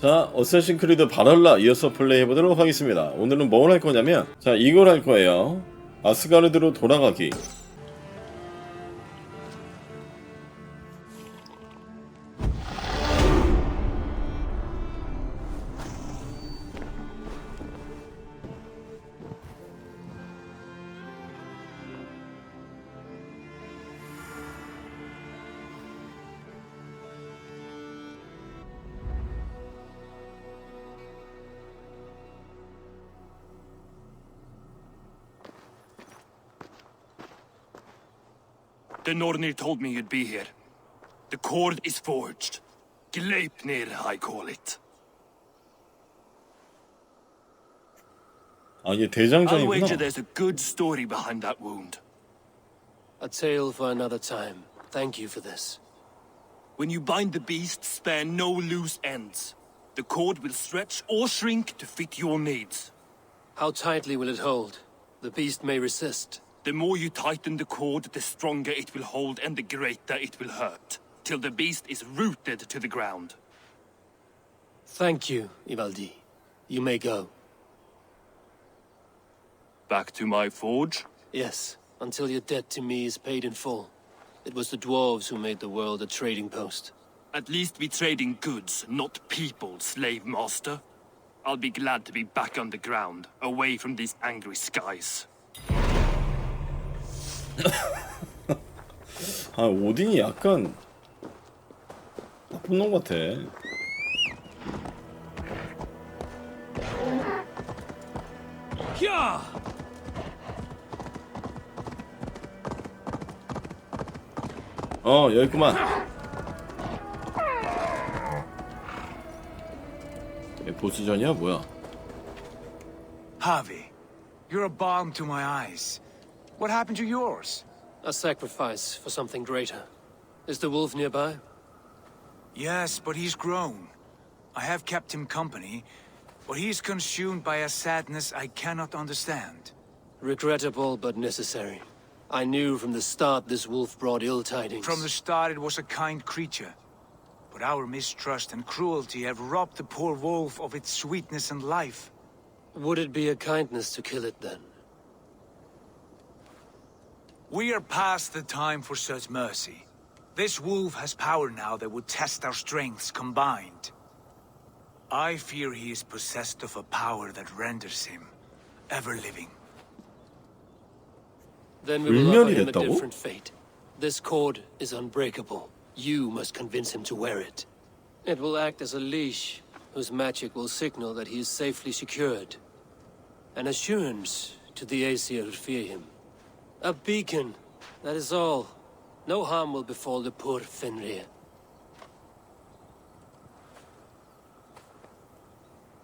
자, 어쌔신크리드 발할라 이어서 플레이해보도록 하겠습니다. 오늘은 뭘 할 거냐면, 자, 이걸 할 거예요. 아스가르드로 돌아가기. The Nornir told me you'd be here. The cord is forged. Gleipnir, I call it. 아, 이게 I'll 대장전이구나. wager there's a good story behind that wound. A tale for another time. Thank you for this. When you bind the beast, spare no loose ends. The cord will stretch or shrink to fit your needs. How tightly will it hold? The beast may resist. The more you tighten the cord, the stronger it will hold and the greater it will hurt, till the beast is rooted to the ground. Thank you, Ivaldi. You may go. Back to my forge? Yes, until your debt to me is paid in full. It was the dwarves who made the world a trading post. At least we trade in goods, not people, slave master. I'll be glad to be back on the ground, away from these angry skies. 아, 오딘이 약간 나쁜 놈 같아. 야! 여기 있구만. 보스전이야 뭐야? Harvey, you're a balm to my eyes. What happened to yours? A sacrifice for something greater. Is the wolf nearby? Yes, but he's grown. I have kept him company, but he's consumed by a sadness I cannot understand. Regrettable but necessary. I knew from the start this wolf brought ill tidings. From the start it was a kind creature. But our mistrust and cruelty have robbed the poor wolf of its sweetness and life. Would it be a kindness to kill it then? We are past the time for such mercy. This wolf has power now that would test our strengths combined. I fear he is possessed of a power that renders him ever-living. Then we will offer him a 됐다고? different fate. This cord is unbreakable. You must convince him to wear it. It will act as a leash, whose magic will signal that he is safely secured. An assurance to the Aesir who fear him. A beacon, that is all. No harm will befall the poor Fenrir.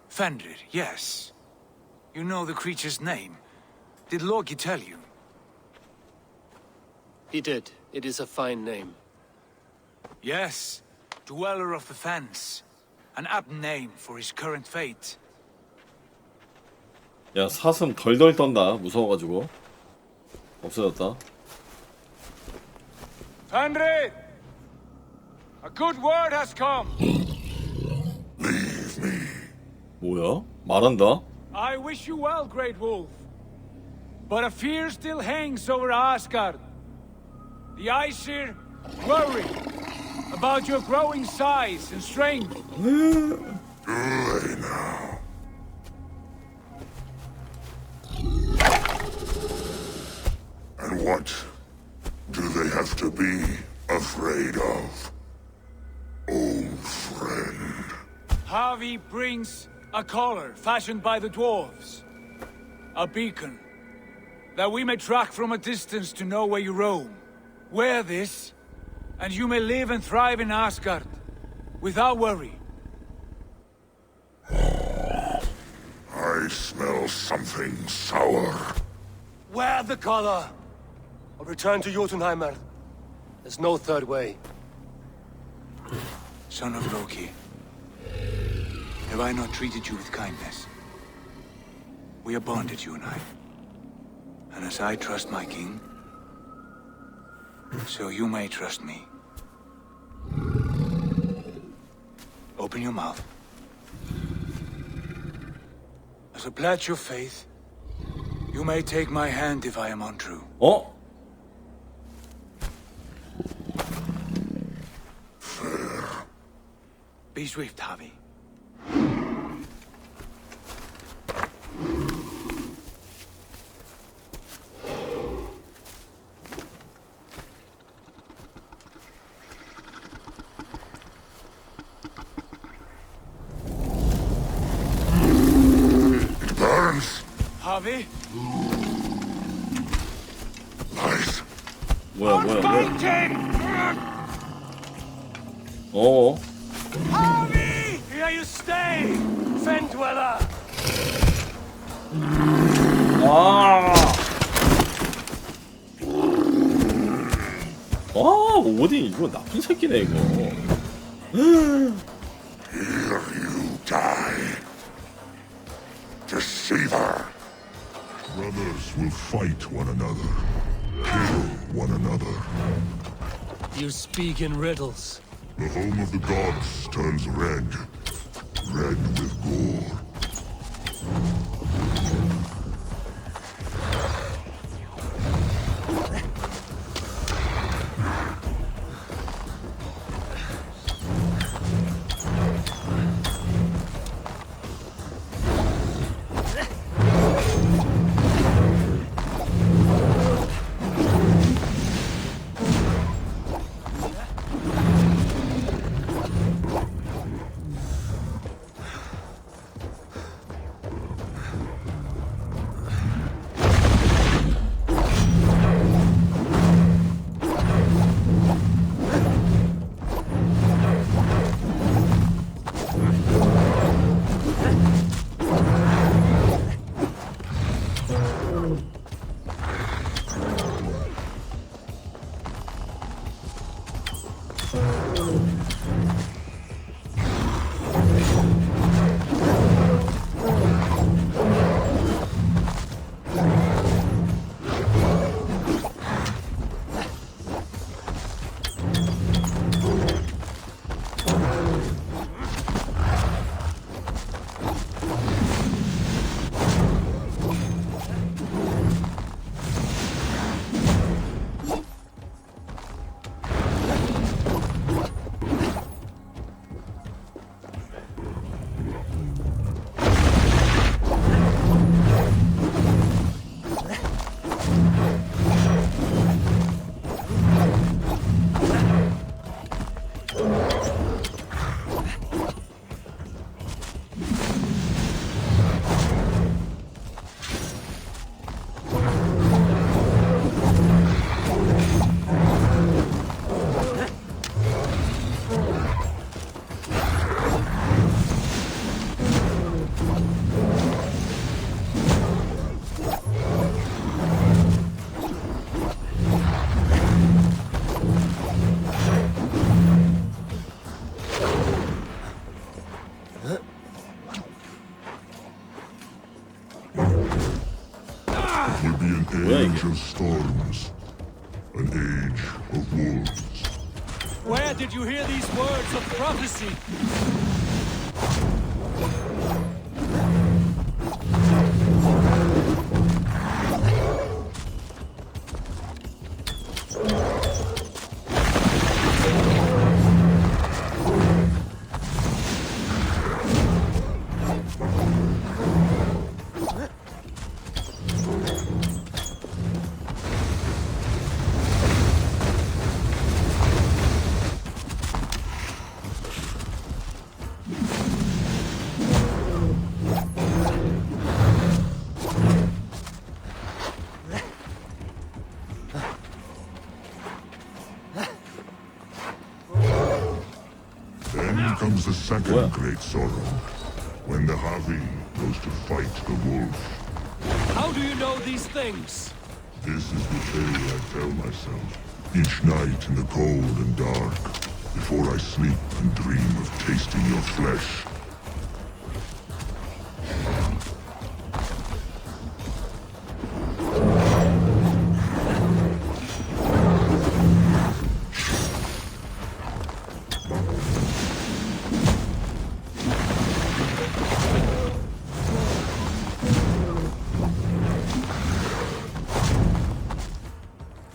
Fenrir, yes. You know the creature's name. Did Loki tell you? He did. It is a fine name. Yes. Dweller of the Fens. An apt name for his current fate. 야, 사슴 덜덜 떤다. 무서워가지고. 없어졌다. Fenrir! A good word has come! 뭐야? 말한다? I wish you well, Great Wolf. But a fear still hangs over Asgard. The Aesir worry about your growing size and strength. And what do they have to be afraid of, old friend? Harvey brings a collar fashioned by the dwarves. A beacon that we may track from a distance to know where you roam. Wear this, and you may live and thrive in Asgard without worry. I smell something sour. Wear the collar! Or return to Jotunheimer. There's no third way. Son of Loki, have I not treated you with kindness? We are bonded, you and I. And as I trust my king, so you may trust me. Open your mouth. As a pledge of faith, you may take my hand if I am untrue. 어? Be swift, Javi. It burns. Javi? Lies. 뭐야. Fighting! 어? Javi! Here you stay, Fen Dweller! 아. 오딘 이거 나쁜 새끼네 이거. Here you die. Deceiver. Brothers will fight one another. Kill one another. You speak in riddles. The home of the gods turns red. Red with gore. Will be an age of storms, an age of wolves. Where did you hear these words of prophecy? Then comes the second great sorrow, when the Javi goes to fight the wolf. How do you know these things? This is the tale I tell myself, each night in the cold and dark, before I sleep and dream of tasting your flesh.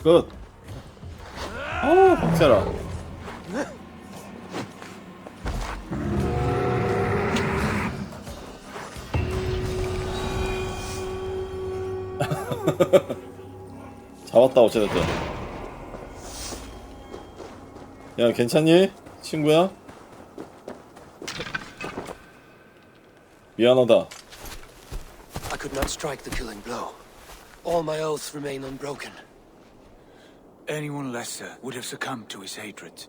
끝. 어우, 박자라. 잡았다, 어찌됐든. 야, 괜찮니? 친구야? 미안하다. I could not strike the killing blow. All my oaths remain unbroken. Anyone lesser would have succumbed to his hatred.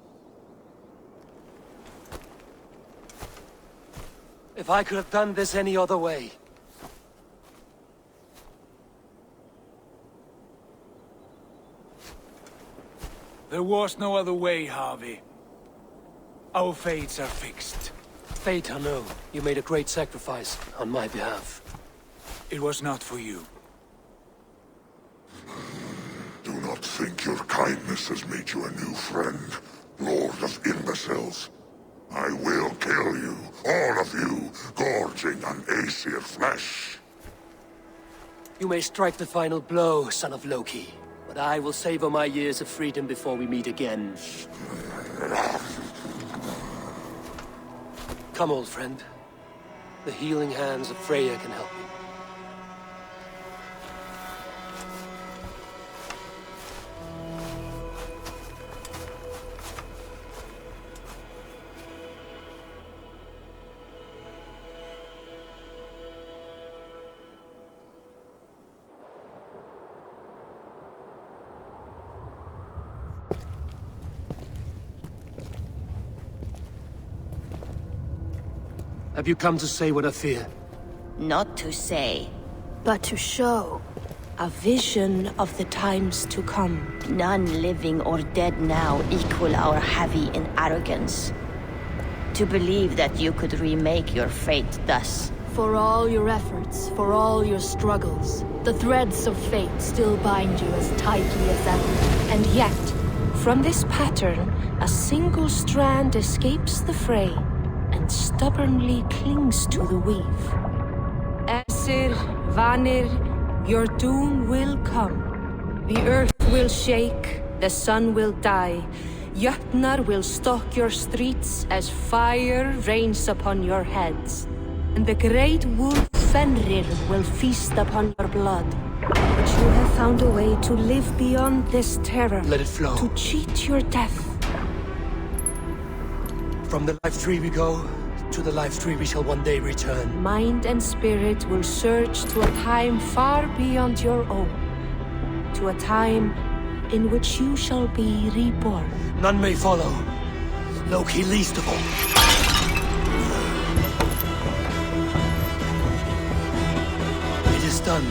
If I could have done this any other way. There was no other way, Harvey. Our fates are fixed. Fate, I know. You made a great sacrifice on my behalf. It was not for you. Do not think your kindness has made you a new friend, Lord of Imbeciles. I will kill you, all of you, gorging on Aesir flesh. You may strike the final blow, son of Loki. But I will savor my years of freedom before we meet again. Come, old friend. The healing hands of Freya can help you. Have you come to say what I fear? Not to say, but to show. a vision of the times to come. None living or dead now equal our heavy in arrogance. To believe that you could remake your fate thus. For all your efforts, for all your struggles, the threads of fate still bind you as tightly as ever. And yet, from this pattern, a single strand escapes the fray and stubbornly clings to the weave. Esir, Vanir, your doom will come. The earth will shake, the sun will die. Jötnar will stalk your streets as fire rains upon your heads. And the great wolf Fenrir will feast upon your blood. But you have found a way to live beyond this terror. Let it flow. To cheat your death. From the life tree we go, to the life tree we shall one day return. Mind and spirit will surge to a time far beyond your own. To a time in which you shall be reborn. None may follow. Loki least of all. It is done.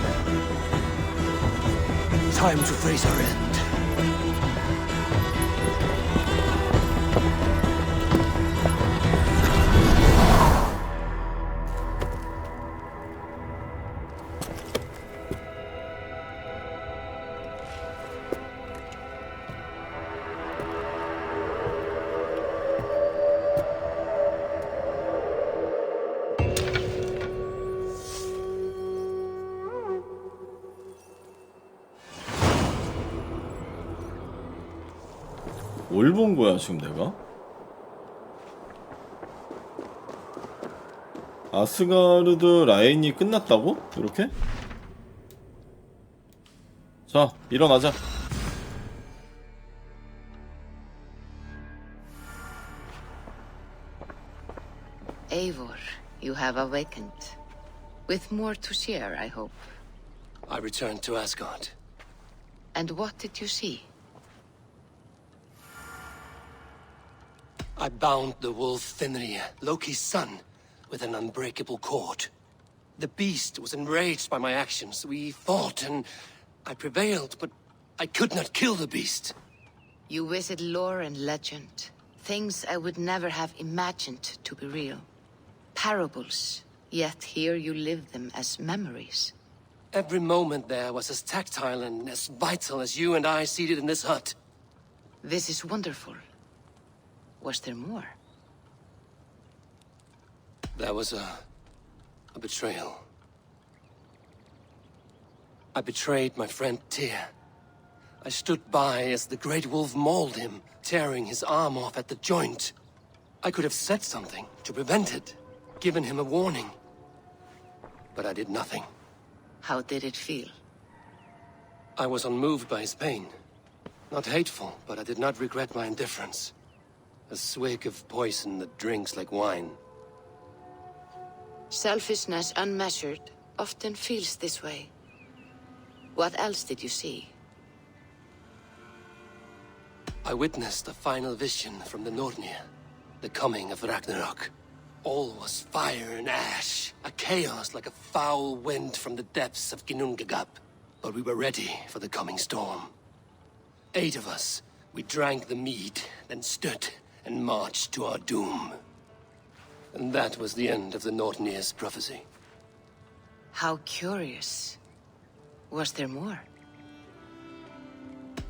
Time to face our end. 뭘 본 거야 지금 내가? 아스가르드 라인이 끝났다고? 이렇게? 자, 일어나자. Eivor, you have awakened. With more to share, I hope. I returned to Asgard. And what did you see? I bound the wolf Fenrir, Loki's son, with an unbreakable cord. The beast was enraged by my actions. We fought and I prevailed, but I could not kill the beast. You visit lore and legend. Things I would never have imagined to be real. Parables, yet here you live them as memories. Every moment there was as tactile and as vital as you and I seated in this hut. This is wonderful. Was there more? There was a betrayal. I betrayed my friend Tyr. I stood by as the great wolf mauled him, tearing his arm off at the joint. I could have said something to prevent it, given him a warning. But I did nothing. How did it feel? I was unmoved by his pain. Not hateful, but I did not regret my indifference. A swig of poison that drinks like wine. Selfishness unmeasured often feels this way. What else did you see? I witnessed a final vision from the Nornir, the coming of Ragnarok. All was fire and ash, a chaos like a foul wind from the depths of Ginnungagap. But we were ready for the coming storm. 8 of us, we drank the mead, then stood and marched to our doom. And that was the end of the Nornir's prophecy. How curious. Was there more?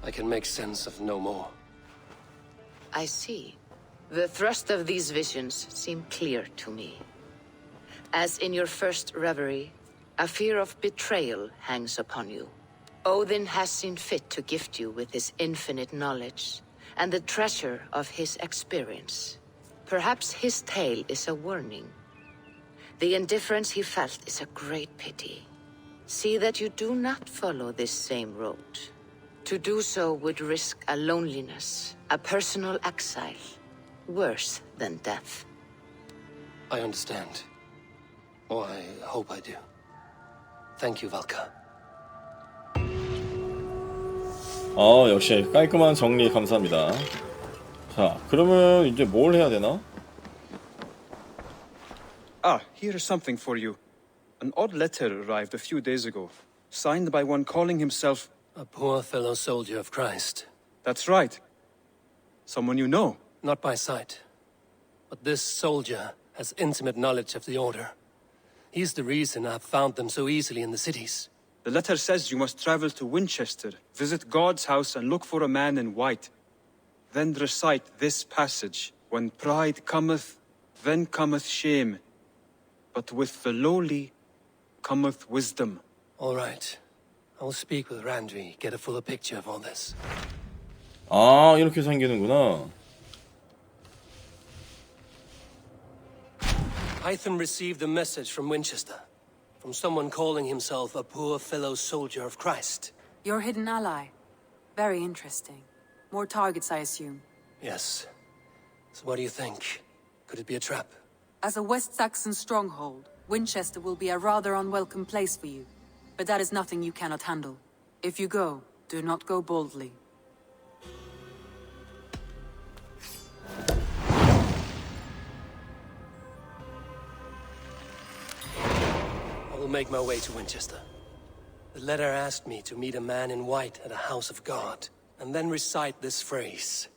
I can make sense of no more. I see. The thrust of these visions seem clear to me. As in your first reverie, a fear of betrayal hangs upon you. Odin has seen fit to gift you with his infinite knowledge and the treasure of his experience. Perhaps his tale is a warning. The indifference he felt is a great pity. See that you do not follow this same road. To do so would risk a loneliness, a personal exile, worse than death. I understand. Or I hope I do. Thank you, Valka. 역시 깔끔한 정리 감사합니다. 자, 그러면 이제 뭘 해야 되나? Ah, here's something for you. An odd letter arrived a few days ago, signed by one calling himself... A poor fellow soldier of Christ. That's right. Someone you know. Not by sight. But this soldier has intimate knowledge of the Order. He's the reason I've found them so easily in the cities. The letter says you must travel to Winchester, visit God's house and look for a man in white. Then recite this passage. When pride cometh, then cometh shame. But with the lowly cometh wisdom. All right. I will speak with Randri, get a fuller picture of all this. 아, 이렇게 생기는구나. Hytham received a message from Winchester, from someone calling himself a poor fellow soldier of Christ. Your hidden ally. Very interesting. More targets, I assume. Yes. So what do you think? Could it be a trap? As a West Saxon stronghold, Winchester will be a rather unwelcome place for you. But that is nothing you cannot handle. If you go, do not go boldly. I will make my way to Winchester. The letter asked me to meet a man in white at a house of God, and then recite this phrase.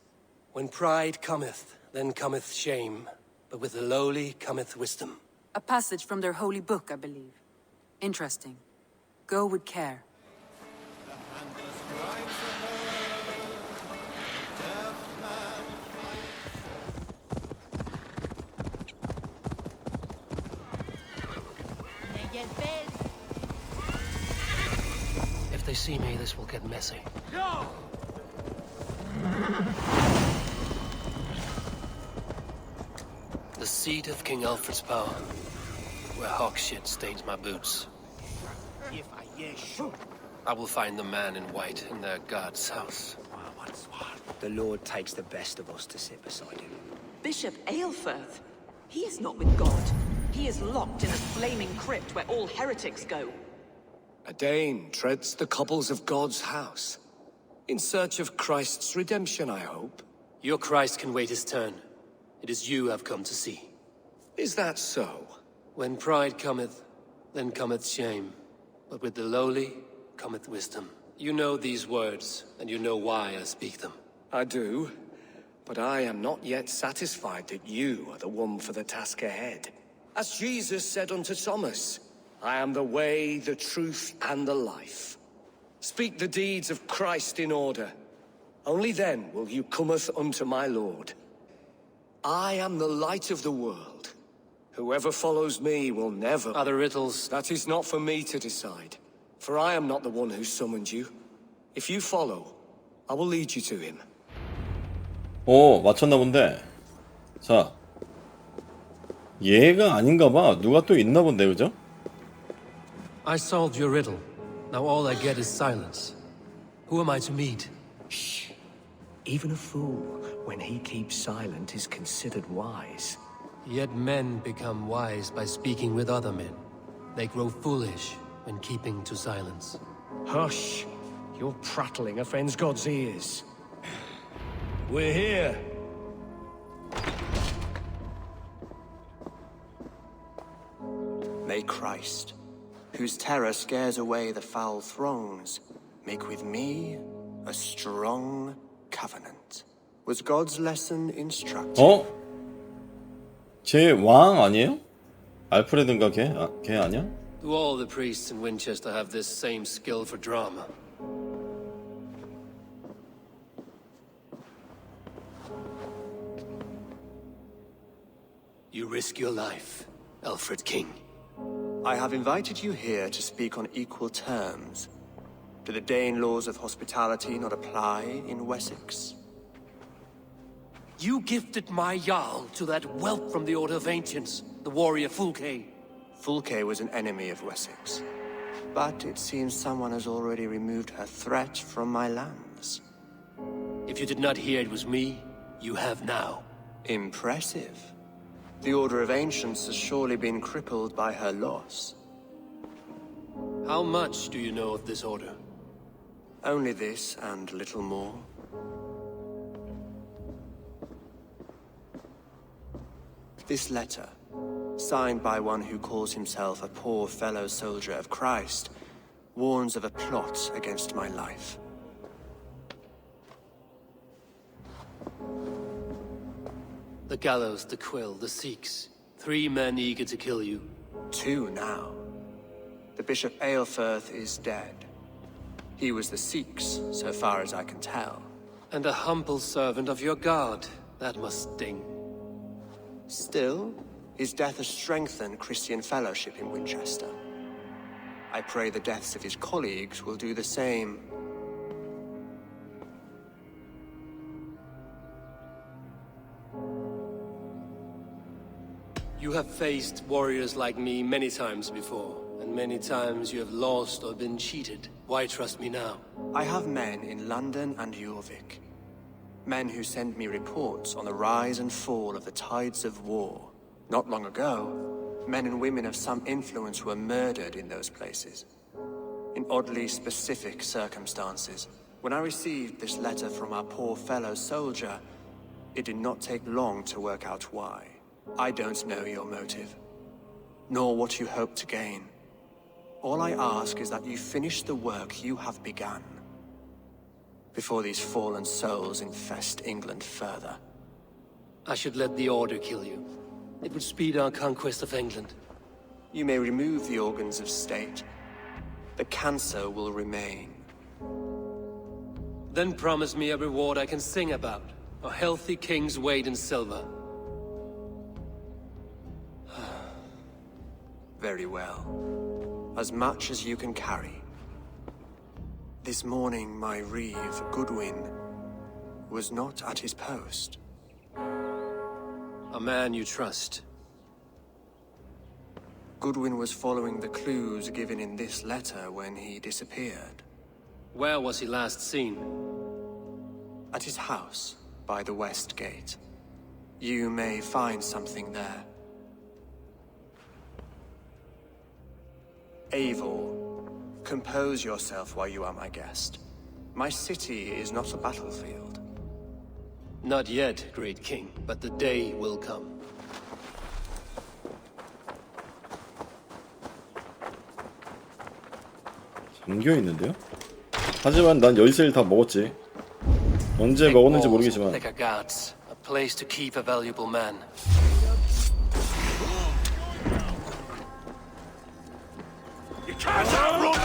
When pride cometh, then cometh shame, but with the lowly cometh wisdom. A passage from their holy book, I believe. Interesting. Go with care. If they see me, this will get messy. No! The seat of King Alfred's power, where hawk shit stains my boots. I will find the man in white in their god's house. The Lord takes the best of us to sit beside him. Bishop Aelfirth? He is not with God. He is locked in a flaming crypt where all heretics go. A Dane treads the cobbles of God's house. In search of Christ's redemption, I hope. Your Christ can wait his turn. It is you I've come to see. Is that so? When pride cometh, then cometh shame. But with the lowly cometh wisdom. You know these words, and you know why I speak them. I do, but I am not yet satisfied that you are the one for the task ahead. As Jesus said unto Thomas, I am the way, the truth, and the life. Speak the deeds of Christ in order. Only then will you cometh unto my Lord. I am the light of the world. Whoever follows me will never... Other riddles? That is not for me to decide. For I am not the one who summoned you. If you follow, I will lead you to him. 오, 맞췄나 본데. 자, 얘가 아닌가 봐. 누가 또 있나 본데, 그죠? I solved your riddle. Now all I get is silence. Who am I to meet? Shh. Even a fool, when he keeps silent, is considered wise. Yet men become wise by speaking with other men. They grow foolish when keeping to silence. Hush! Your prattling offends God's ears. We're here. May Christ, whose terror scares away the foul throngs, make with me a strong covenant. Was God's lesson instructive? 어? 제 왕 아니에요? 알프레드인가 걔 아니야? Do all the priests in Winchester have this same skill for drama? You risk your life, Alfred King. I have invited you here to speak on equal terms. Do the Dane laws of hospitality not apply in Wessex? You gifted my Jarl to that whelp from the Order of Ancients, the warrior Fulke. Fulke was an enemy of Wessex. But it seems someone has already removed her threat from my lands. If you did not hear it was me, you have now. Impressive. The Order of Ancients has surely been crippled by her loss. How much do you know of this order? Only this and little more. This letter, signed by one who calls himself a poor fellow soldier of Christ, warns of a plot against my life. The gallows, the quill, the Sikhs. 3 men eager to kill you. 2 now. The Bishop Aelfirth is dead. He was the Sikhs, so far as I can tell. And a humble servant of your god. That must sting. Still, his death has strengthened Christian fellowship in Winchester. I pray the deaths of his colleagues will do the same. You have faced warriors like me many times before, and many times you have lost or been cheated. Why trust me now? I have men in London and Jorvik. Men who send me reports on the rise and fall of the tides of war. Not long ago, men and women of some influence were murdered in those places. In oddly specific circumstances. When I received this letter from our poor fellow soldier, it did not take long to work out why. I don't know your motive, nor what you hope to gain. All I ask is that you finish the work you have begun, before these fallen souls infest England further. I should let the Order kill you. It would speed our conquest of England. You may remove the organs of state. The cancer will remain. Then promise me a reward I can sing about. A healthy king's weight in silver. Very well. As much as you can carry. This morning, my reeve, Goodwin, was not at his post. A man you trust. Goodwin was following the clues given in this letter when he disappeared. Where was he last seen? At his house, by the West Gate. You may find something there. Eivor, compose yourself while you are my guest. My city is not a battlefield. Not yet, great king, but the day will come. 잠겨 있는데요? 하지만 난 열쇠를 다 먹었지. 언제 먹었는지 모르겠지만. Like a guard's, a place to keep a valuable man. You can't outrun!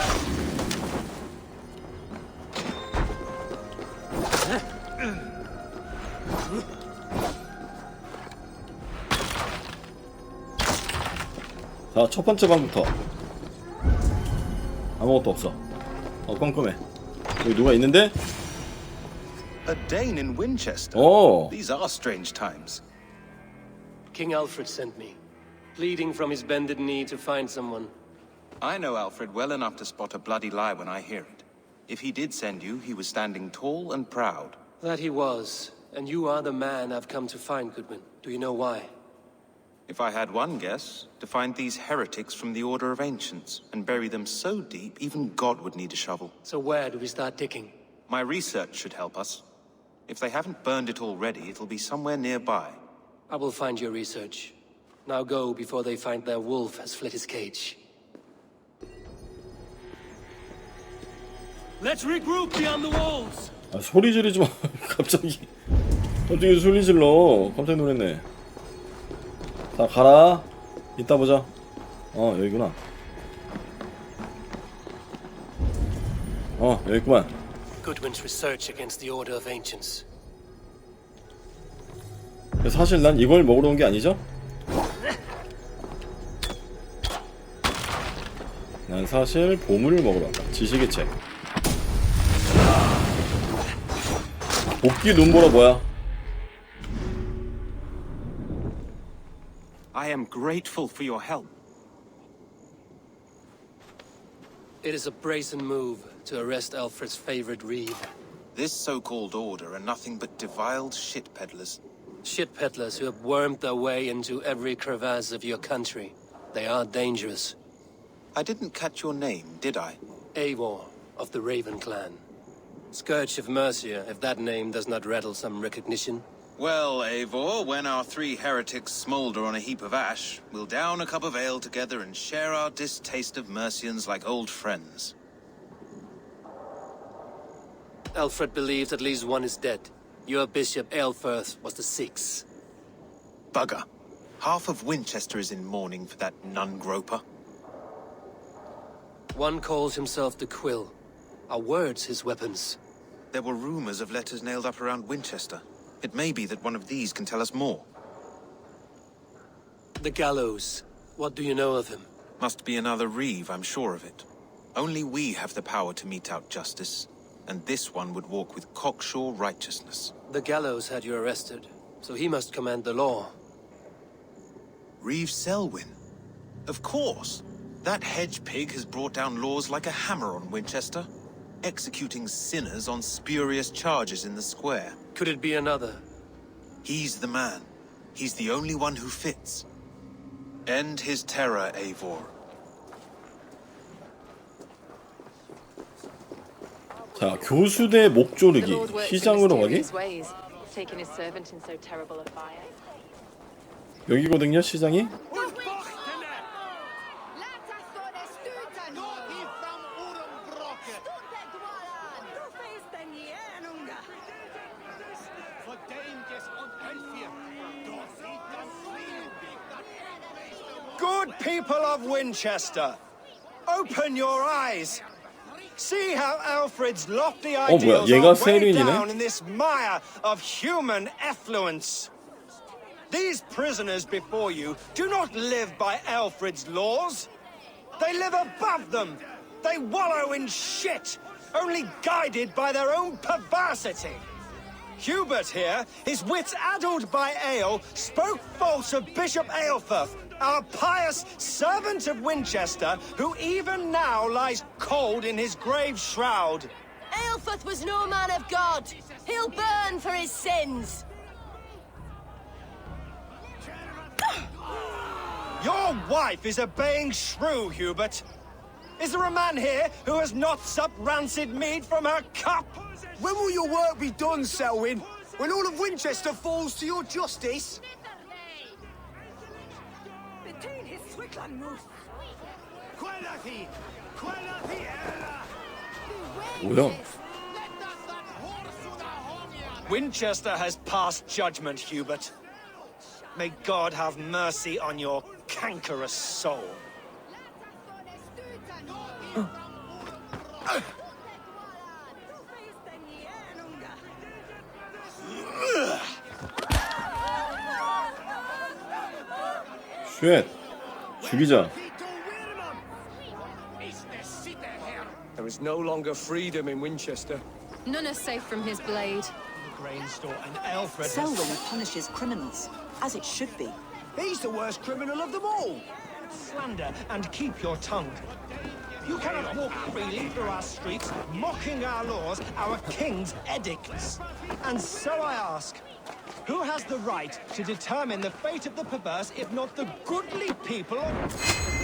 자, 첫 번째 방부터. 아무것도 없어. 깜깜해. 여기 누가 있는데? A Dane in Winchester? 오. These are strange times. King Alfred sent me, pleading from his bended knee to find someone. I know Alfred well enough to spot a bloody lie when I hear it. If he did send you, he was standing tall and proud. That he was, and you are the man I've come to find, Goodman. Do you know why? If I had one guess, to find these heretics from the Order of Ancients and bury them so deep, even God would need a shovel. So where do we start digging? My research should help us. If they haven't burned it already, it'll be somewhere nearby. I will find your research. Now go before they find their wolf has fled his cage. Let's regroup beyond the walls. 아, 소리 지르지 마. 갑자기 소리 질러. 깜짝 놀랐네. 자, 가라. 이따 보자. 여기구나. 여기구만. Goodwin's research against the Order of Ancients. 사실 난 이걸 먹으러 온 게 아니죠? 난 사실 보물을 먹으러 왔다. 지식의 책. 복귀 눈보라 뭐야? I am grateful for your help. It is a brazen move to arrest Alfred's favorite reeve. This so-called order are nothing but deviled shit peddlers. Shit peddlers who have wormed their way into every crevasse of your country. They are dangerous. I didn't catch your name, did I? Eivor of the Raven clan. Scourge of Mercia, if that name does not rattle some recognition. Well, Eivor, when our three heretics smolder on a heap of ash, we'll down a cup of ale together and share our distaste of Mercians like old friends. Alfred believes at least one is dead. Your bishop, Aelfirth, was the sixth. Bugger. Half of Winchester is in mourning for that nun-groper. One calls himself the Quill. Are words his weapons? There were rumors of letters nailed up around Winchester. It may be that one of these can tell us more. The gallows. What do you know of him? Must be another reeve, I'm sure of it. Only we have the power to mete out justice, and this one would walk with cocksure righteousness. The gallows had you arrested, so he must command the law. Reeve Selwyn? Of course! That hedge pig has brought down laws like a hammer on Winchester, executing sinners on spurious charges in the square. Could it be another? He's the man. He's the only one who fits. End his terror, Eivor. 자, 교수대 목조르기. 시장으로 가기? 여기거든요, 시장이? Good people of Winchester, open your eyes. See how Alfred's lofty ideals 얘가 are weighed 세륜이네? down in this mire of human effluence. These prisoners before you do not live by Alfred's laws. They live above them. They wallow in shit, only guided by their own perversity. Hubert here, his wits addled by ale, spoke false of Bishop Aelfirth, our pious servant of Winchester, who even now lies cold in his grave shroud. Aelfirth was no man of God. He'll burn for his sins. Your wife is a baying shrew, Hubert. Is there a man here who has not supped rancid mead from her cup? When will your work be done, Selwyn? When all of Winchester falls to your justice? 뭐야? Winchester has passed judgment, Hubert. May God have mercy on your cankerous soul. 쉣. 죽이자. There is no longer freedom in Winchester. None are safe from his blade. grain store, and Alfred Selwyn punishes criminals, as it should be. He's the worst criminal of them all! Slander and keep your tongue. You cannot walk freely through our streets, mocking our laws, our king's edicts. And so I ask, who has the right to determine the fate of the perverse if not the goodly people of...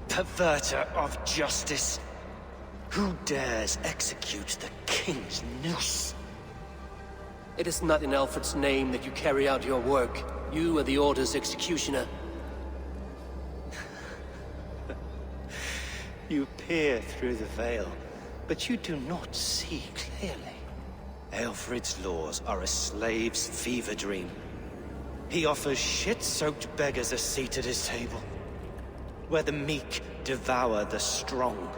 Perverter of justice. Who dares execute the king's noose? It is not in Alfred's name that you carry out your work. You are the Order's executioner. You peer through the veil, but you do not see clearly. Alfred's laws are a slave's fever dream. He offers shit-soaked beggars a seat at his table, where the meek devour the strong.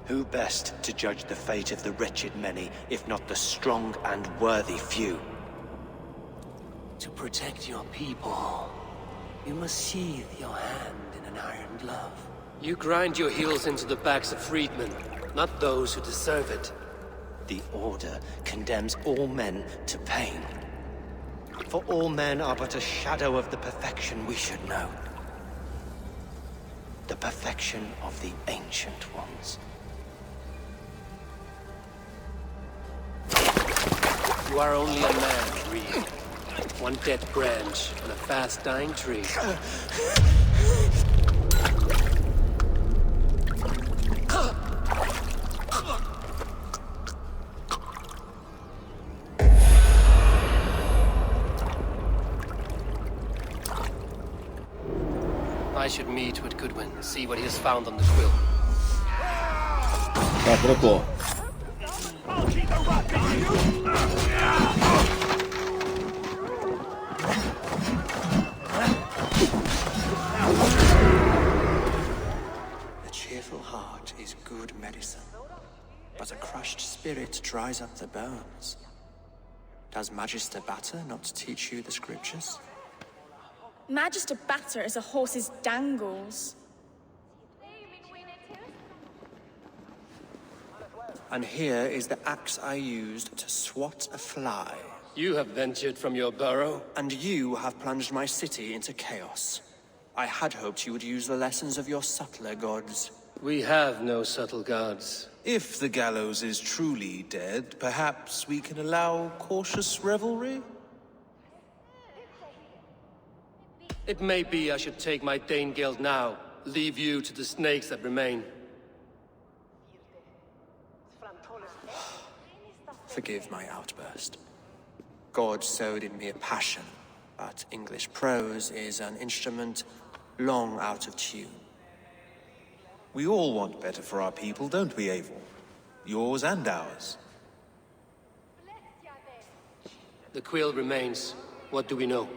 Who best to judge the fate of the wretched many, if not the strong and worthy few? To protect your people, you must sheathe your hand in an iron glove. You grind your heels into the backs of freedmen, not those who deserve it. The Order condemns all men to pain. For all men are but a shadow of the perfection we should know. The perfection of the Ancient Ones. You are only a man, Reed. One dead branch on a fast-dying tree. I should meet with Goodwin, see what he has found on the quill. 자, 그렇고. A cheerful heart is good medicine, but a crushed spirit dries up the bones. Does Magister Batter not teach you the scriptures? Magister Batter is a horse's dangles. And here is the axe I used to swat a fly. You have ventured from your burrow. And you have plunged my city into chaos. I had hoped you would use the lessons of your subtler gods. We have no subtle gods. If the gallows is truly dead, perhaps we can allow cautious revelry? It may be I should take my Dane guild now, leave you to the snakes that remain. Forgive my outburst. God sowed in me a passion, but English prose is an instrument long out of tune. We all want better for our people, don't we, Eivor? Yours and ours. The quill remains. What do we know?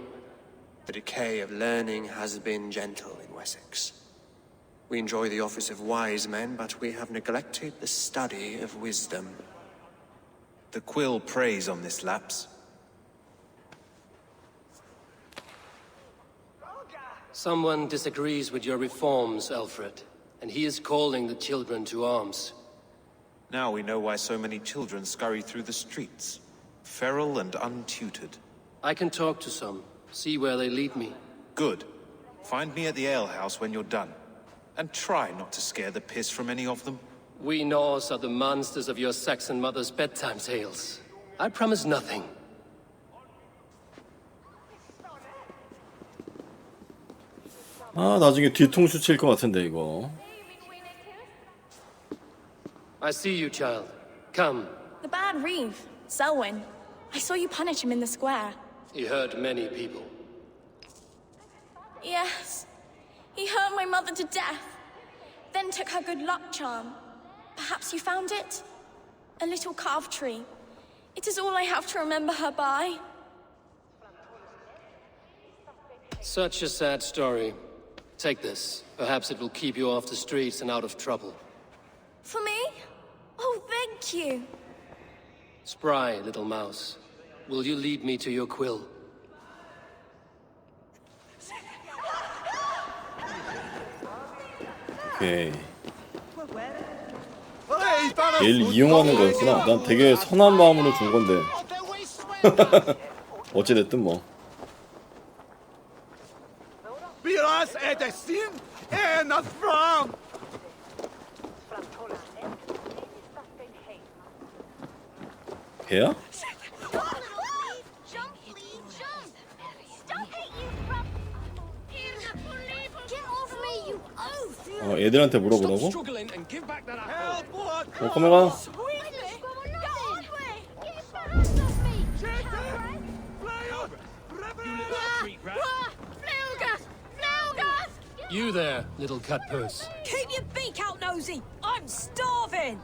The decay of learning has been gentle in Wessex. We enjoy the office of wise men, but we have neglected the study of wisdom. The quill preys on this lapse. Someone disagrees with your reforms, Alfred, and he is calling the children to arms. Now we know why so many children scurry through the streets, feral and untutored. I can talk to some, see where they lead me. Good. Find me at the alehouse when you're done. And try not to scare the piss from any of them. We Norse are the monsters of your Saxon mother's bedtime tales. I promise nothing. 아, 나중에 뒤통수 칠 것 같은데 이거. I see you, child. Come. The bad Reeve, Selwyn. I saw you punish him in the square. He hurt many people. Yes. He hurt my mother to death. Then took her good luck charm. Perhaps you found it? A little carved tree. It is all I have to remember her by. Such a sad story. Take this. Perhaps it will keep you off the streets and out of trouble. For me? Oh, thank you. Spry, little mouse. Will you lead me to your quill? 오케이. 얘를 이용하는 거였구나. 난 되게 선한 마음으로 준 건데. 어찌됐든 뭐. 걔야? 애들한테 물어보라고? 카메라. You there, little cat purse. Keep your beak out, nosy! I'm starving!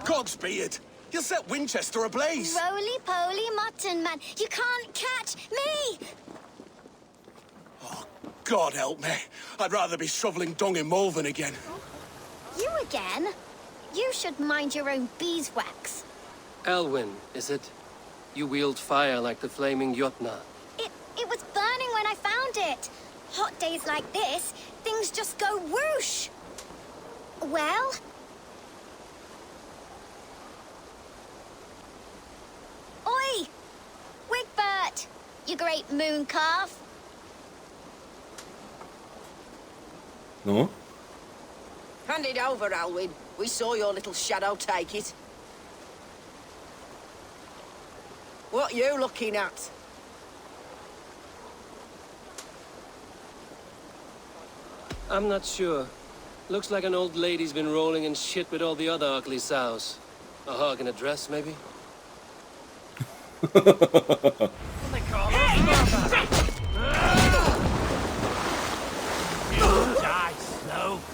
Cogsbeard! You'll set Winchester ablaze! Roly-poly mutton man, you can't catch me! Oh, God help me. I'd rather be shoveling dung in Malvern again. You again? You should mind your own beeswax. Elwyn, is it? You wield fire like the flaming Jotna. It was burning when I found it. Hot days like this, things just go whoosh. Well? Oi! Wigbert! You great moon calf. No? Hand it over, Alwyn. We saw your little shadow take it. What you looking at? I'm not sure. Looks like an old lady's been rolling in shit with all the other ugly sows. A hog in a dress, maybe?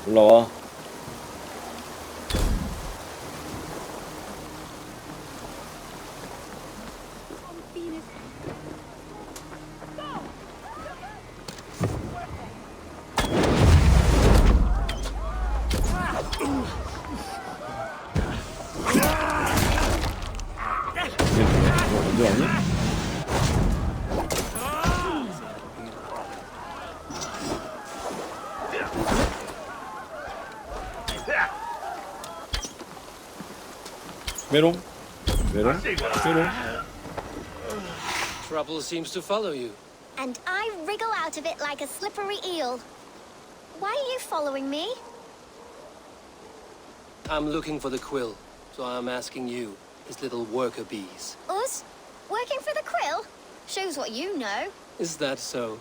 올라와. 언제 왔니? 메롱? 메롱? 메롱? Trouble seems to follow you. And I wriggle out of it like a slippery eel. Why are you following me? I'm looking for the quill, so I'm asking you, his little worker bees. Us? Working for the Quill? Shows what you know. Is that so?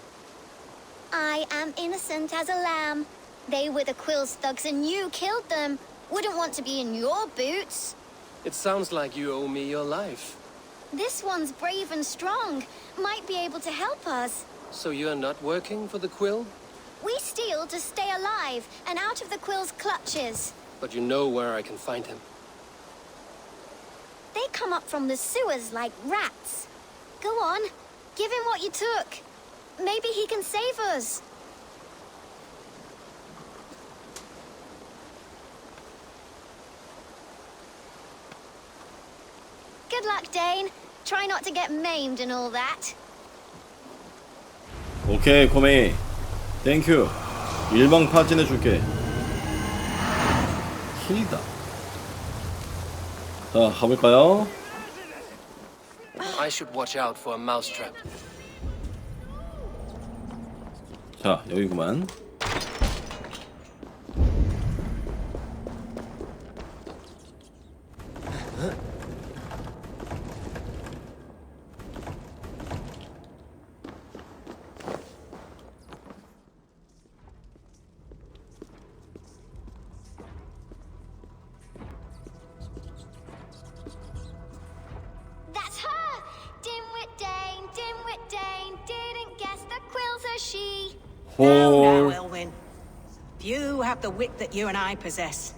I am innocent as a lamb. They were the Quill's thugs and you killed them. Wouldn't want to be in your boots. It sounds like you owe me your life. This one's brave and strong. Might be able to help us. So you're not working for the quill? We steal to stay alive and out of the Quill's clutches. But you know where I can find him. They come up from the sewers like rats. Go on, give him what you took. Maybe he can save us. Good luck, Dane. Try not to get maimed and all that. 오케이, 코메이. 땡큐. 일방 파진해줄게. 힐이다. 자, 가볼까요? I should watch out for a mousetrap. 자, 여기구만. That's her! Dimwit Dane, didn't guess the Quill's a she. Now, Elwyn. Few have the wit that you and I possess.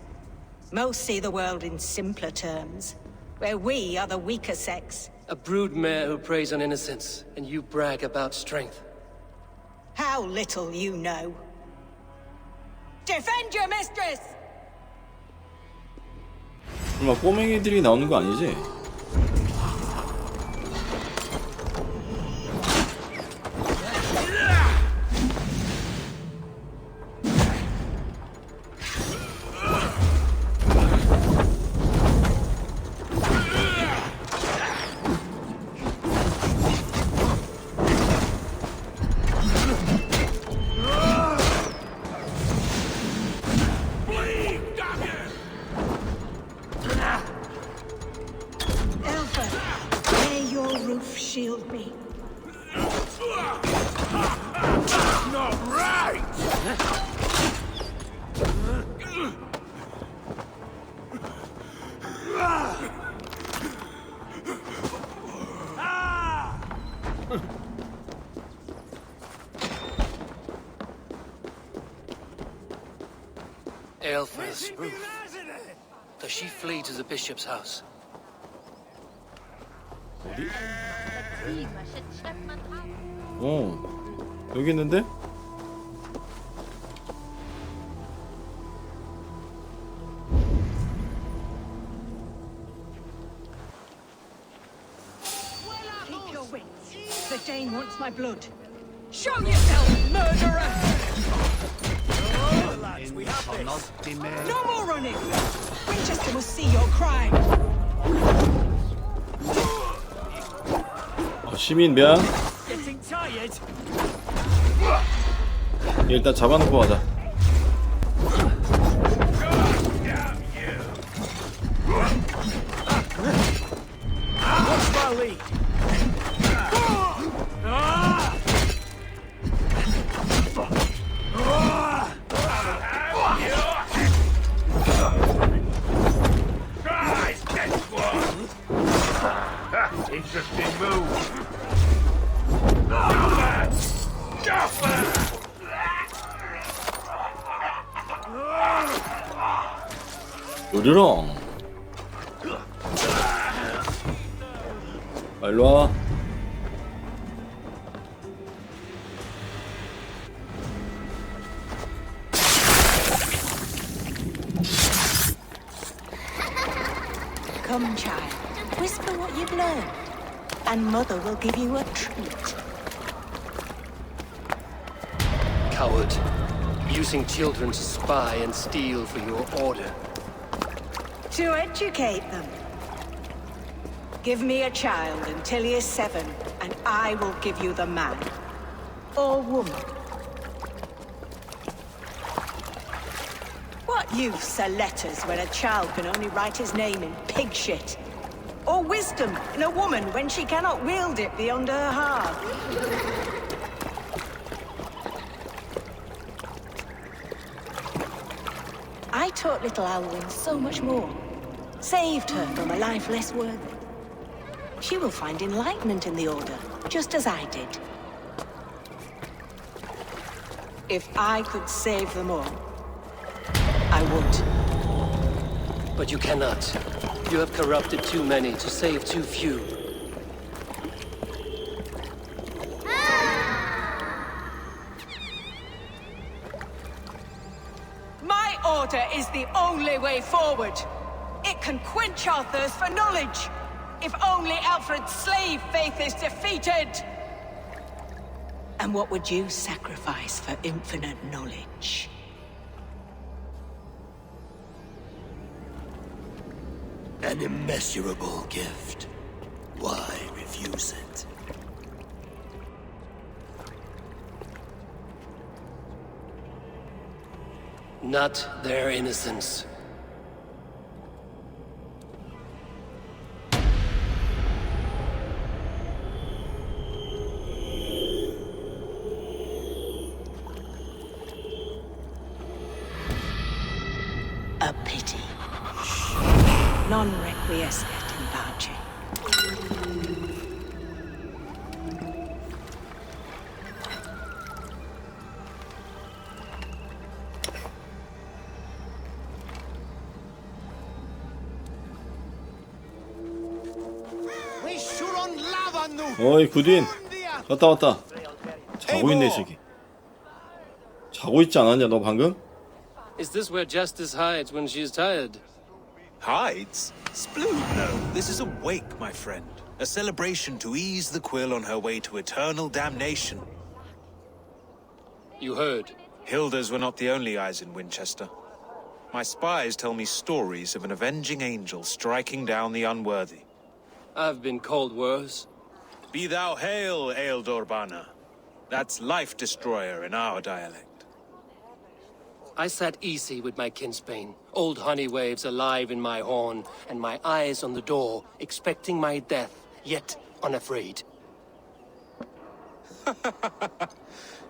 Most see the world in simpler terms, where we are the weaker sex. A broodmare who preys on innocence, and you brag about strength. How little you know. Defend your mistress! 설마 꼬맹이들이 나오는 거 아니지? Shield me. Not right! Aelfir's roof. Does she flee to the bishop's house? 어디? 여기 있는데? Keep your wits. The Dane wants my blood. Show yourself, murderer! Oh, lads, we have this. No more running! Winchester must see your crime. 시민 몇? Getting tired. 일단 잡아놓고 가자. What's my lead? Interesting move. 으르렁. 일로와. Come, child. Whisper what you've learned, and Mother will give you a treat. Coward. Using children to spy and steal for your order. To educate them. Give me a child until he is 7, and I will give you the man. Or woman. What use are letters when a child can only write his name in pig shit? Or wisdom in a woman when she cannot wield it beyond her heart? I taught little Alwyn so much more. Saved her from a life less worthy. She will find enlightenment in the Order, just as I did. If I could save them all, I would. But you cannot. You have corrupted too many to save too few. My order is the only way forward. It can quench our thirst for knowledge. If only Alfred's slave faith is defeated. And what would you sacrifice for infinite knowledge? An immeasurable gift. Why refuse it? Not their innocence. A pity. Non requiescat in pace. 어이 굿인. 왔다. 자고 있네 이 새끼. 자고 있지 않았냐 너 방금? Is this where Justice hides when she's tired? Hides? Splood, no. This is a wake, my friend. A celebration to ease the quill on her way to eternal damnation. You heard. Hilda's were not the only eyes in Winchester. My spies tell me stories of an avenging angel striking down the unworthy. I've been called worse. Be thou hail, Ealdorbanna. That's Life Destroyer in our dialect. I sat easy with my kinsbane, old honey waves alive in my horn, and my eyes on the door, expecting my death, yet unafraid.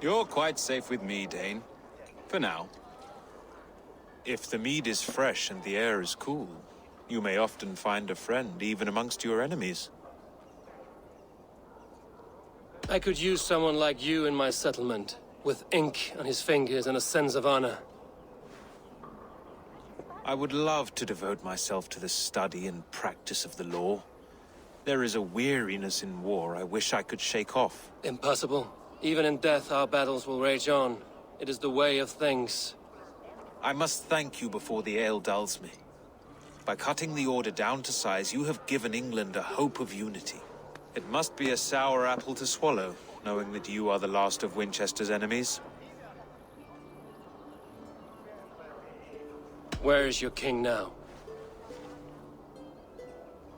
You're quite safe with me, Dane. For now. If the mead is fresh and the air is cool, you may often find a friend even amongst your enemies. I could use someone like you in my settlement, with ink on his fingers and a sense of honor. I would love to devote myself to the study and practice of the law. There is a weariness in war I wish I could shake off. Impossible. Even in death, our battles will rage on. It is the way of things. I must thank you before the ale dulls me. By cutting the order down to size, you have given England a hope of unity. It must be a sour apple to swallow, knowing that you are the last of Winchester's enemies. Where is your king now?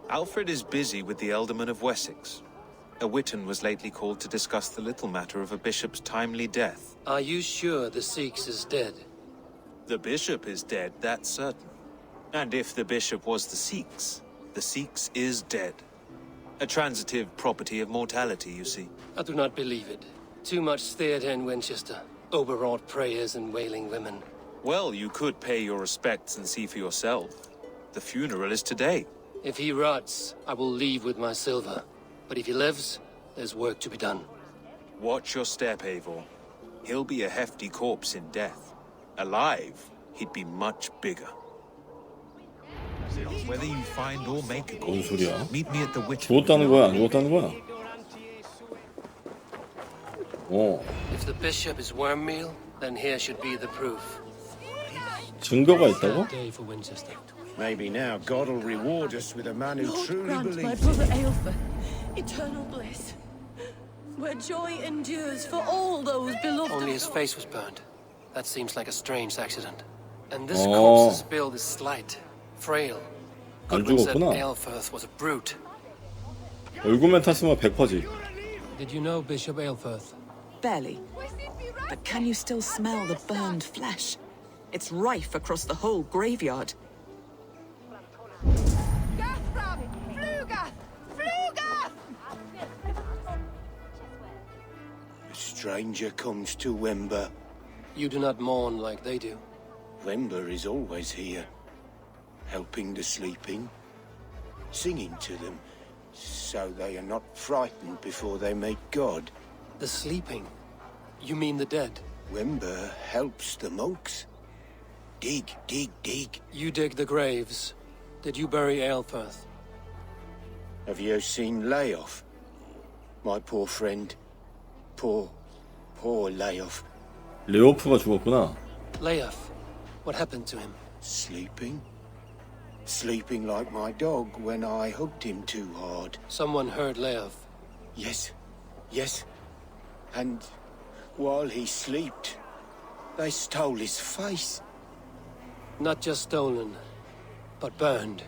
Alfred is busy with the Ealdorman of Wessex. A Witan was lately called to discuss the little matter of a bishop's timely death. Are you sure the Sikhs is dead? The bishop is dead, that's certain. And if the bishop was the Sikhs is dead. A transitive property of mortality, you see. I do not believe it. Too much theatre in Winchester. Overwrought prayers and wailing women. Well, you could pay your respects and see for yourself. The funeral is today. If he rots, I will leave with my silver. But if he lives, there's work to be done. Watch your step, Eivor. He'll be a hefty corpse in death. Alive, he'd be much bigger. Whether you find or make a 뭔 소리야? meet me at the witch. 죽었다는 거야? 안 죽었다는 거야? If the bishop is worm meal, then here should be the proof. 증거가 있다고? Day for Winchester. Maybe now God will reward us with a man who Lord truly grant my believes. brother Aelfir eternal bliss, where joy endures for all those beloved Only of his God. face was burned. That seems like a strange accident. And this Oh. corpse's build is slight, frail. 안 Goodwin said 죽었구나. Aelfirth was a brute. 얼굴만 탔으면 100%지. Did you know Bishop Aelfirth? Barely. But can you still smell the burned flesh? It's rife across the whole graveyard. A stranger comes to Wember. You do not mourn like they do. Wember is always here, helping the sleeping, singing to them, so they are not frightened before they meet God. The sleeping? You mean the dead? Wember helps the monks. Dig, dig, dig. You dig the graves. Did you bury Aelfirth? Have you seen Layoff? My poor friend. Poor Layoff. 레오프가 죽었구나. Leof. What happened to him? Sleeping? Sleeping like my dog when I hugged him too hard. Someone heard Leof. Yes. And while he slept, they stole his face. Not just stolen, but burned.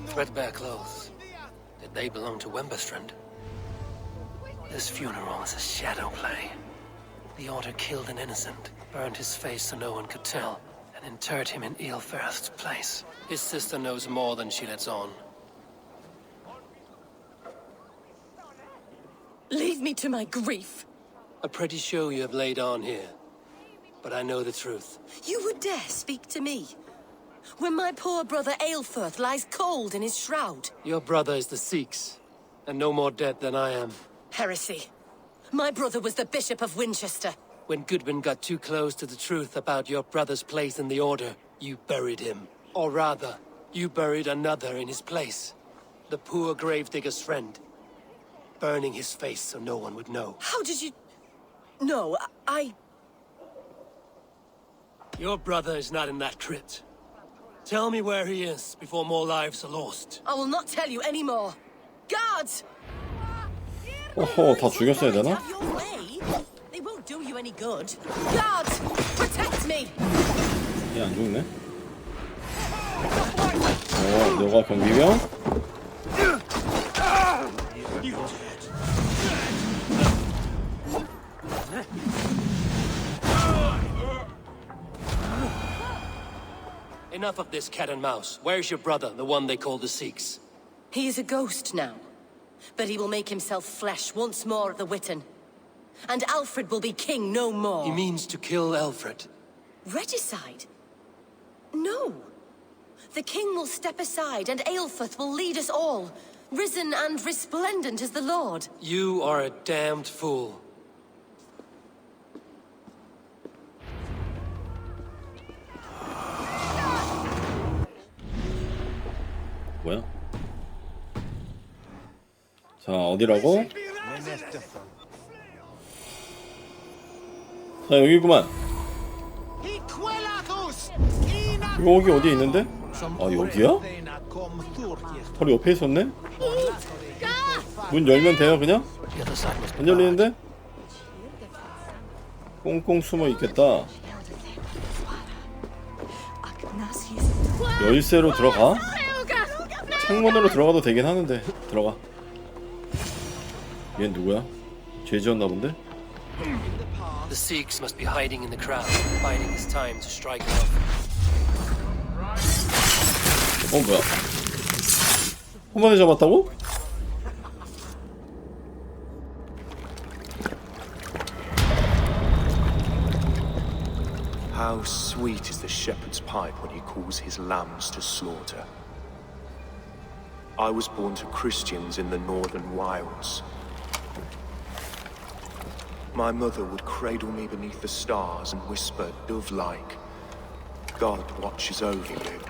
Threadbare clothes. Did they belong to Wemberstrand? This funeral is a shadow play. The Order killed an innocent, burned his face so no one could tell, and interred him in Aelfirth's place. His sister knows more than she lets on. Leave me to my grief. A pretty show you have laid on here. But I know the truth. You would dare speak to me? When my poor brother Aelfirth lies cold in his shroud. Your brother is the Sikhs, and no more dead than I am. Heresy. My brother was the Bishop of Winchester. When Goodwin got too close to the truth about your brother's place in the Order, you buried him. Or rather, you buried another in his place. The poor gravedigger's friend. burning his face so no one would know. How did you... No, I... Your brother is not in that crypt. Tell me where he is before more lives are lost. I will not tell you anymore. Guards! 어허, 다 죽였어야 되나? Have your way. They won't do you any good. Guards! Protect me! 얘 안 죽네? 너가 경비병? Enough of this cat and mouse. Where's your brother, the one they call the Sikhs? He is a ghost now, but he will make himself flesh once more at the Witten. And Alfred will be king no more. He means to kill Alfred. Regicide? No. The king will step aside and Aelfrith will lead us all, risen and resplendent as the Lord. You are a damned fool. 뭐야? 자, 어디라고? 자, 여기구만. 여기 어디에 있는데? 아, 여기야? 바로 옆에 있었네? 문 열면 돼요, 그냥? 안 열리는데? 꽁꽁 숨어 있겠다. 열쇠로 들어가? 창문으로 들어가도 되긴 하는데. 들어가. 얘 누구야? 죄 지었나 본데? The Sikhs must be hiding in the crowd, biding his time to strike out. 뭐야? 한 번에 잡았다고? How sweet is the shepherd's pipe when he calls his lambs to slaughter. I was born to Christians in the northern wilds. My mother would cradle me beneath the stars and whisper, dove-like, God watches over you.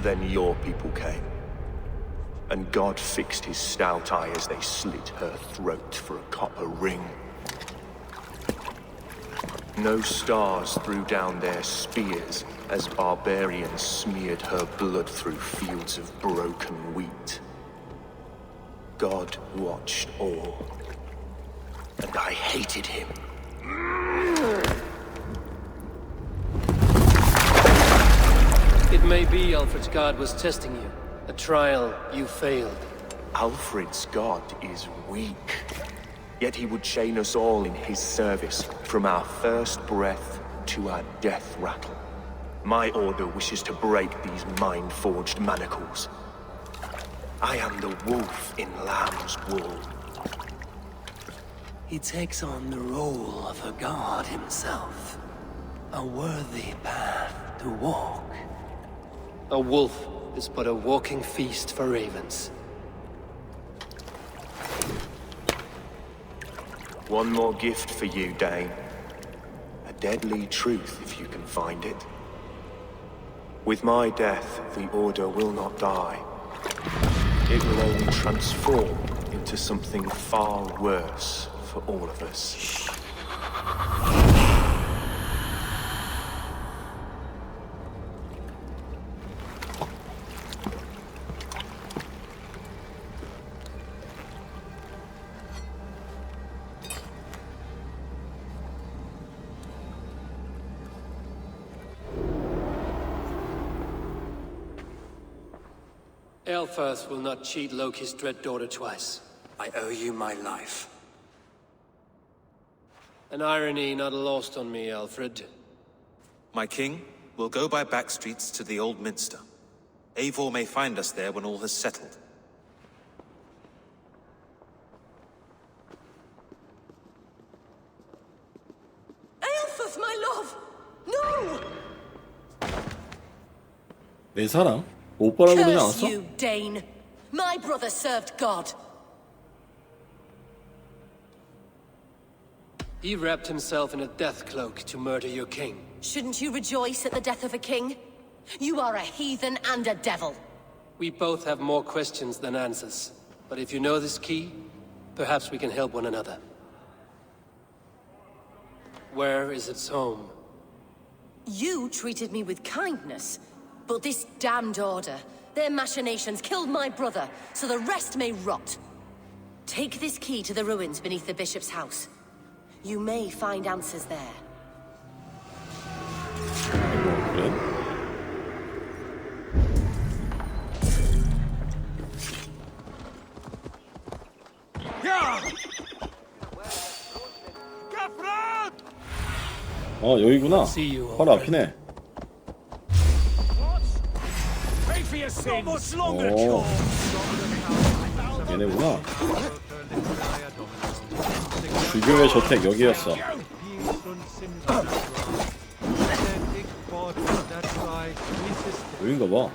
Then your people came, and God fixed his stout eye as they slit her throat for a copper ring. No stars threw down their spears as barbarians smeared her blood through fields of broken wheat. God watched all, and I hated him. It may be Alfred's God was testing you. A trial you failed. Alfred's God is weak. Yet he would chain us all in his service, from our first breath to our death rattle. My order wishes to break these mind-forged manacles. I am the wolf in lamb's wool. He takes on the role of a god himself. A worthy path to walk. A wolf is but a walking feast for ravens. One more gift for you, Dane. A deadly truth, if you can find it. With my death, the Order will not die. It will only transform into something far worse for all of us. Aelfirth will not cheat Loki's dread daughter twice. I owe you my life. An irony not lost on me, Alfred. My king, we'll go by back streets to the Old Minster. Eivor may find us there when all has settled. Aelfrith, my love! No! 내 사랑? 오빠라고 그러지 Curse 않았어? you, Dane. My brother served God. He wrapped himself in a death cloak to murder your king. Shouldn't you rejoice at the death of a king? You are a heathen and a devil. We both have more questions than answers. But if you know this key, perhaps we can help one another. Where is its home? You treated me with kindness, but this damned order, their machinations killed my brother, so the rest may rot. Take this key to the ruins beneath the bishop's house. You may find answers there. 여기구나. 바로 앞이네. 얘네구나. 주교의 저택 여기였어. 여긴가 봐.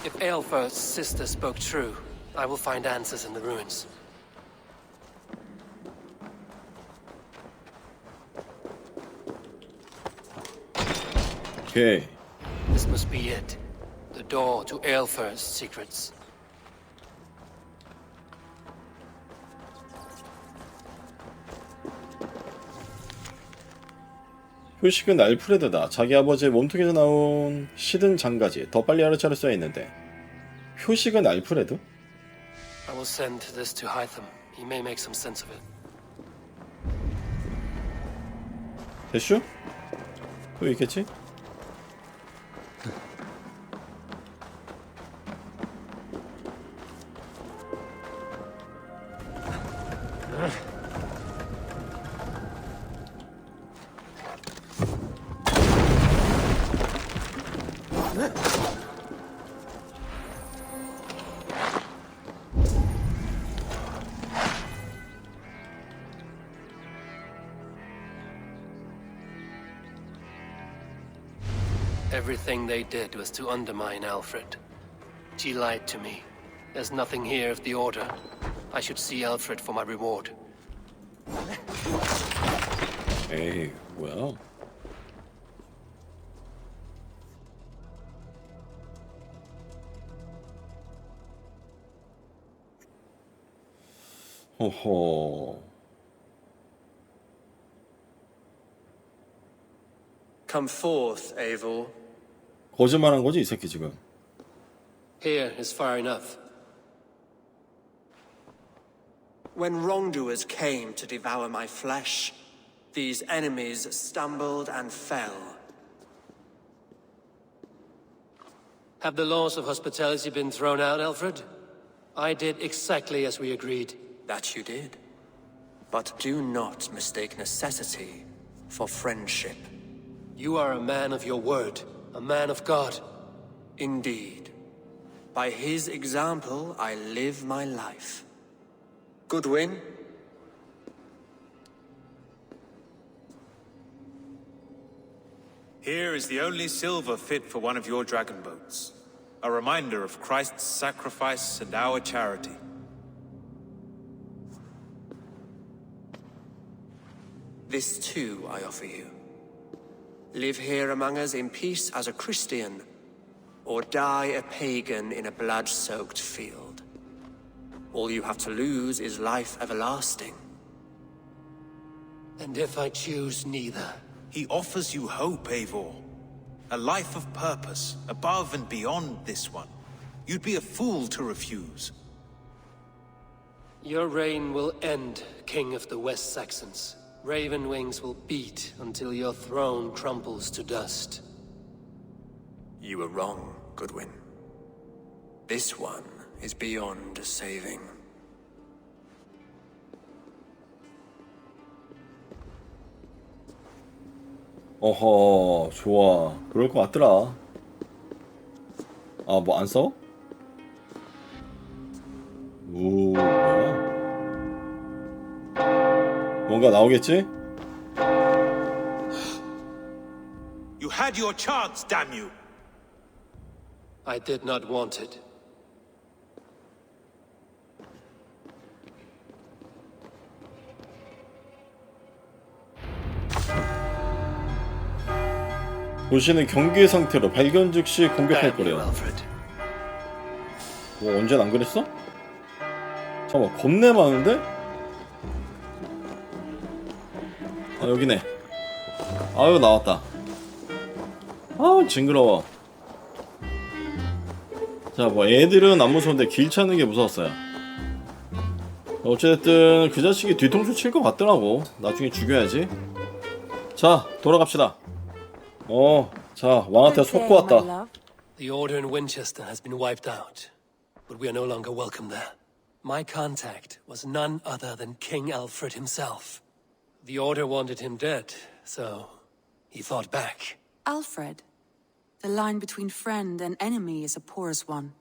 If Aelfir's sister spoke true, I will find answers in the ruins. Okay. This must be it. The door to Aelfir's secrets. 표식은 알프레드다. 자기 아버지의 몸통에서 나온 시든 장가지. 더 빨리 알아차릴 수 있는데. 표식은 알프레드? I will send this to Hytham. He may make some sense of it. 대슈? 또 있겠지? Everything they did was to undermine Alfred. She lied to me. There's nothing here of the Order. I should see Alfred for my reward. 에이, 뭐야? 호호. Come forth, Eivor. 거짓말한 거지 이 새끼 지금. Here is far enough. When wrongdoers came to devour my flesh, these enemies stumbled and fell. Have the laws of hospitality been thrown out, Alfred? I did exactly as we agreed. That you did. But do not mistake necessity for friendship. You are a man of your word, a man of God. Indeed. By his example, I live my life. Goodwin? Here is the only silver fit for one of your dragon boats. A reminder of Christ's sacrifice and our charity. This too I offer you. Live here among us in peace as a Christian, or die a pagan in a blood-soaked field. All you have to lose is life everlasting. And if I choose neither? He offers you hope, Eivor. A life of purpose, above and beyond this one. You'd be a fool to refuse. Your reign will end, King of the West Saxons. Raven wings will beat until your throne crumbles to dust. You were wrong, Goodwin. This one is beyond saving. 어허, 좋아. 그럴 것 같더라. 아, 뭐 안 싸워? 오, 뭐야? 뭔가 나오겠지? You had your chance, damn you! I did not want it. 도시는 경계 상태로 발견 즉시 공격할 거래요. 뭐 언제는 안 그랬어? 잠깐만 겁내 많은데? 아 여기네. 아유 나왔다. 아우 징그러워. 자 뭐 애들은 안 무서운데 길 찾는 게 무서웠어요. 어쨌든 그 자식이 뒤통수 칠 것 같더라고. 나중에 죽여야지. 자 돌아갑시다. 자 왕한테 속고 왔다. The order in Winchester has been wiped out, but we are no longer welcome there. My contact was none other than King Alfred himself. The order wanted him dead, so he fought back. Alfred, the line between friend and enemy is a porous one.